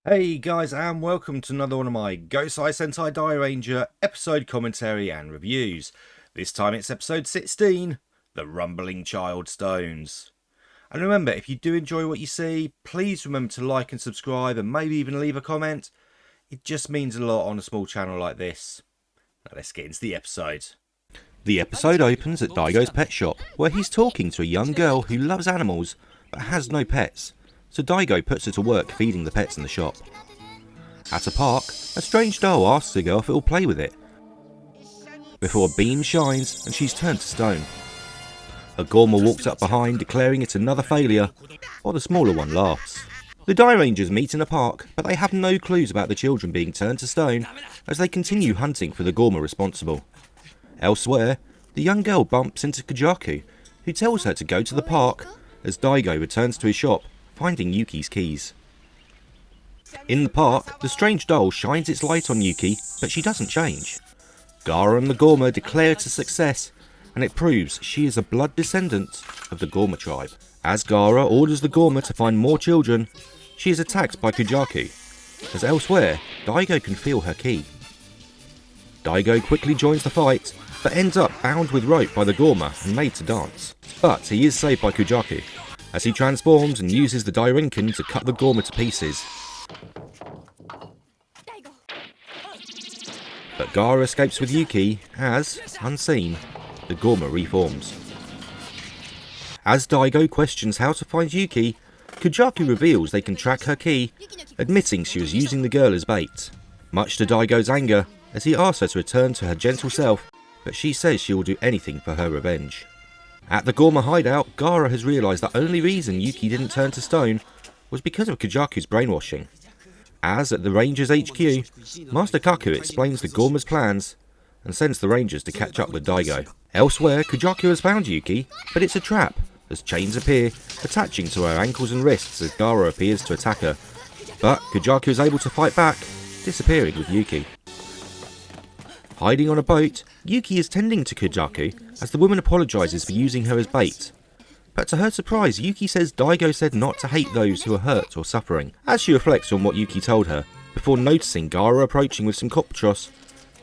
Hey guys, and welcome to another one of my Gosei Sentai Dairanger episode commentary and reviews. This time it's episode 16, The Rumbling Child Stones. And remember, if you do enjoy what you see, please remember to like and subscribe and maybe even leave a comment. It just means a lot on a small channel like this. Now let's get into the episode. The episode opens at Daigo's pet shop, where he's talking to a young girl who loves animals but has no pets. So Daigo puts her to work feeding the pets in the shop. At a park, a strange doll asks the girl if it will play with it, before a beam shines and she's turned to stone. A Gorma walks up behind, declaring it's another failure, while the smaller one laughs. The Dairangers meet in a park, but they have no clues about the children being turned to stone as they continue hunting for the Gorma responsible. Elsewhere, the young girl bumps into Kujaku, who tells her to go to the park as Daigo returns to his shop, finding Yuki's keys. In the park, the strange doll shines its light on Yuki, but she doesn't change. Gaara and the Gorma declare it a success, and it proves she is a blood descendant of the Gorma tribe. As Gaara orders the Gorma to find more children, she is attacked by Kujaku, as elsewhere, Daigo can feel her ki. Daigo quickly joins the fight, but ends up bound with rope by the Gorma and made to dance. But he is saved by Kujaku, as he transforms and uses the Dairinken to cut the Gorma to pieces. But Gaara escapes with Yuki as, unseen, the Gorma reforms. As Daigo questions how to find Yuki, Kujaku reveals they can track her ki, admitting she was using the girl as bait. Much to Daigo's anger, as he asks her to return to her gentle self, but she says she will do anything for her revenge. At the Gorma hideout, Gaara has realised the only reason Yuki didn't turn to stone was because of Kujaku's brainwashing. As at the Rangers HQ, Master Kaku explains the Gorma's plans and sends the Rangers to catch up with Daigo. Elsewhere, Kujaku has found Yuki, but it's a trap, as chains appear, attaching to her ankles and wrists as Gaara appears to attack her. But Kujaku is able to fight back, disappearing with Yuki. Hiding on a boat, Yuki is tending to Kujaku as the woman apologises for using her as bait. But to her surprise, Yuki says Daigo said not to hate those who are hurt or suffering, as she reflects on what Yuki told her, before noticing Gaara approaching with some koptros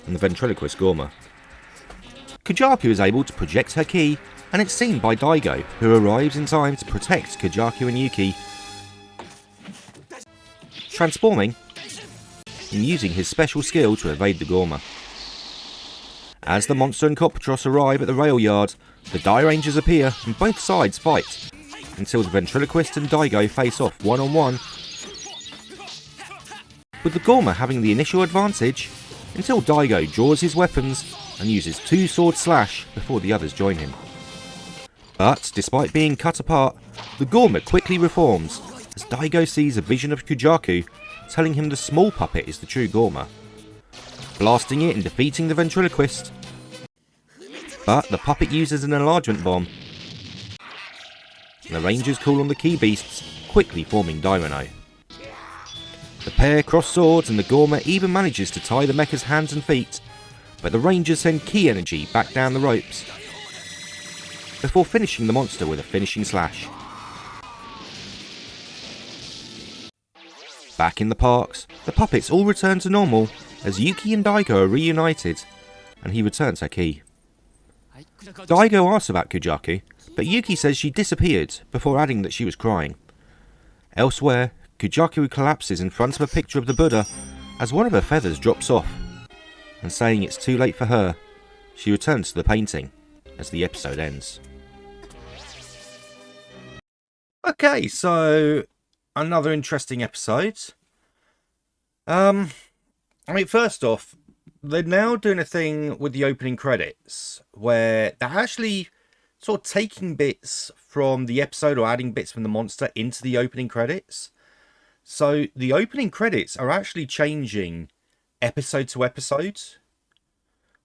and the ventriloquist Gorma. Kujaku is able to project her ki, and it's seen by Daigo, who arrives in time to protect Kujaku and Yuki, transforming and using his special skill to evade the Gorma. As the monster and Koptros arrive at the rail yard, the Dairangers appear and both sides fight, until the ventriloquist and Daigo face off one-on-one, with the Gorma having the initial advantage, until Daigo draws his weapons and uses two-sword slash before the others join him. But, despite being cut apart, the Gorma quickly reforms, as Daigo sees a vision of Kujaku, telling him the small puppet is the true Gorma, blasting it and defeating the ventriloquist. But the puppet uses an enlargement bomb, and the Rangers call on the Ki Beasts, quickly forming Dairano. The pair cross swords and the Gorma even manages to tie the mecha's hands and feet, but the Rangers send Ki energy back down the ropes, before finishing the monster with a finishing slash. Back in the parks, the puppets all return to normal, as Yuki and Daigo are reunited, and he returns her ki. Daigo asks about Kujaku, but Yuki says she disappeared, before adding that she was crying. Elsewhere, Kujaku collapses in front of a picture of the Buddha, as one of her feathers drops off, and saying it's too late for her, she returns to the painting, as the episode ends. Okay, so another interesting episode. First off, they're now doing a thing with the opening credits where they're actually sort of taking bits from the episode or adding bits from the monster into the opening credits. So the opening credits are actually changing episode to episode,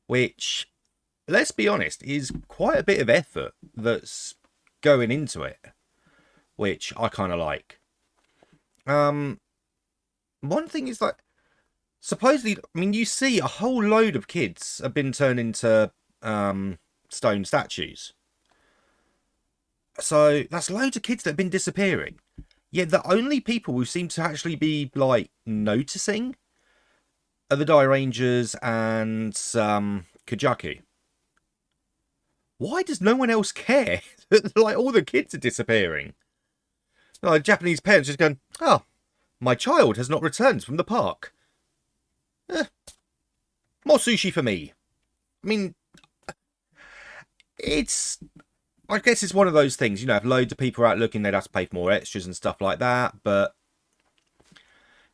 which, let's be honest, is quite a bit of effort that's going into it, which I kind of like. One thing is that supposedly, you see a whole load of kids have been turned into stone statues. So that's loads of kids that have been disappearing. Yeah, the only people who seem to actually be, like, noticing are the Dairangers and Kujaku. Why does no one else care that, like, all the kids are disappearing? Like, Japanese parents just going, oh, my child has not returned from the park. Eh, more sushi for me. I mean, I guess it's one of those things, you know, if loads of people are out looking, they'd have to pay for more extras and stuff like that, but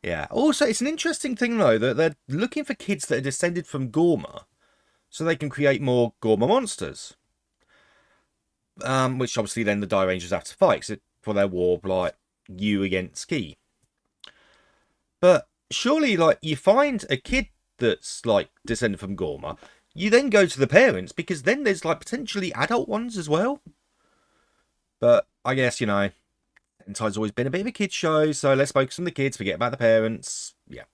yeah. Also, it's an interesting thing, though, that they're looking for kids that are descended from Gorma, so they can create more Gorma monsters. Which obviously then the Dairangers have to fight for their war, like, you against Ki. But surely, like, you find a kid that's, like, descended from Gorma, you then go to the parents, because then there's, like, potentially adult ones as well. But I guess, you know, Sentai's always been a bit of a kid's show, so let's focus on the kids, forget about the parents. Yeah.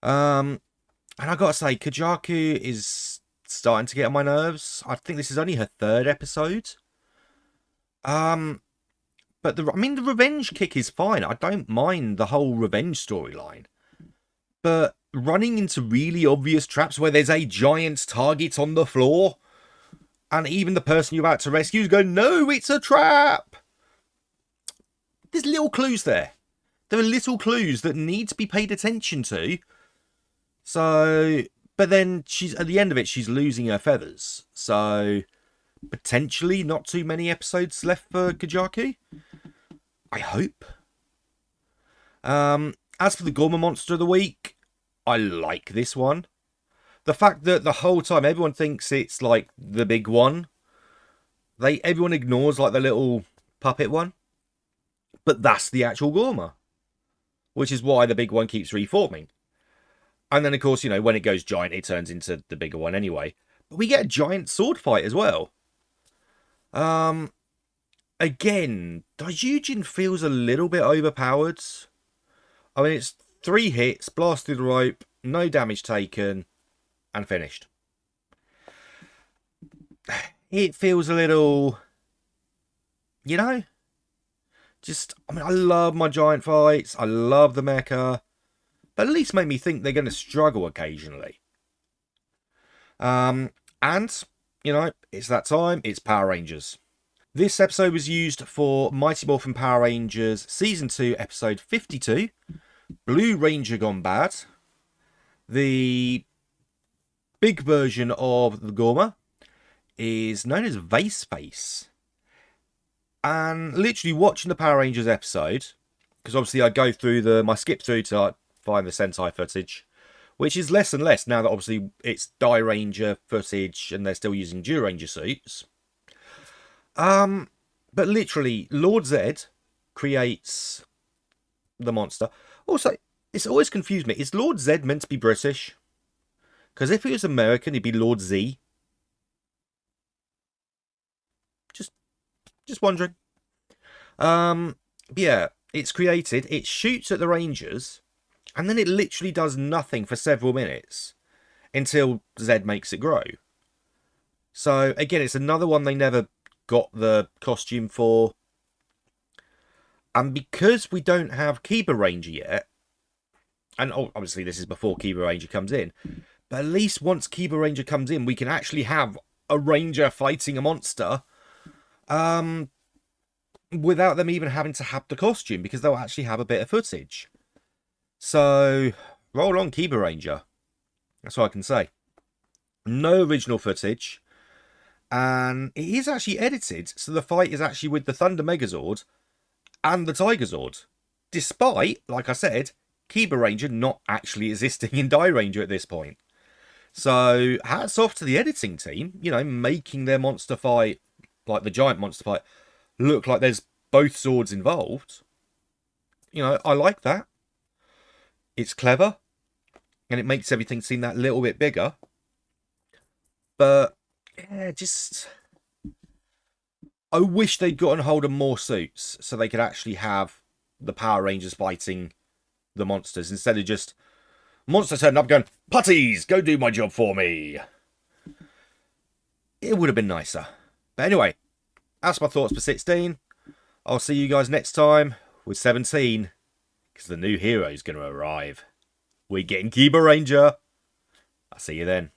And I gotta say, Kujaku is starting to get on my nerves. I think this is only her 3rd episode. But the revenge kick is fine. I don't mind the whole revenge storyline. But running into really obvious traps where there's a giant target on the floor, and even the person you're about to rescue is going, no, it's a trap. There's little clues there. There are little clues that need to be paid attention to. So, but then at the end of it, she's losing her feathers. So, potentially not too many episodes left for Kujaku. I hope. As for the Gorma Monster of the Week, I like this one. The fact that the whole time everyone thinks it's like the big one. Everyone ignores like the little puppet one. But that's the actual Gorma. Which is why the big one keeps reforming. And then, of course, you know, when it goes giant, it turns into the bigger one anyway. But we get a giant sword fight as well. Again, Daijujin feels a little bit overpowered. I mean, it's 3 hits, blast through the rope, no damage taken, and finished. It feels a little, you know, I love my giant fights, I love the mecha, but at least make me think they're going to struggle occasionally. And, you know, it's that time, it's Power Rangers. This episode was used for Mighty Morphin Power Rangers Season 2, Episode 52, Blue Ranger Gone Bad. The big version of the Gorma is known as Vase Face. And literally watching the Power Rangers episode, because obviously I go through I skip through to find the Sentai footage, which is less and less now that obviously it's Dairanger footage and they're still using Dairanger suits. But literally, Lord Zed creates the monster. Also, it's always confused me. Is Lord Zed meant to be British? Because if he was American, he'd be Lord Z. Just wondering. Yeah, it's created. It shoots at the Rangers, and then it literally does nothing for several minutes until Zed makes it grow. So again, it's another one they never got the costume for. And because we don't have Kiba Ranger yet, and obviously this is before Kiba Ranger comes in, but at least once Kiba Ranger comes in, we can actually have a Ranger fighting a monster without them even having to have the costume, because they'll actually have a bit of footage. So, roll on Kiba Ranger. That's all I can say. No original footage. And it is actually edited, so the fight is actually with the Thunder Megazord and the Tiger Zord. Despite, like I said, Kiba Ranger not actually existing in Dairanger at this point. So, hats off to the editing team, you know, making their monster fight, like the giant monster fight, look like there's both swords involved. You know, I like that. It's clever, and it makes everything seem that little bit bigger. But, yeah, I wish they'd gotten hold of more suits so they could actually have the Power Rangers fighting the monsters instead of just monster turning up going, putties, go do my job for me. It would have been nicer. But anyway, that's my thoughts for 16. I'll see you guys next time with 17, because the new hero's going to arrive. We're getting Kiba Ranger. I'll see you then.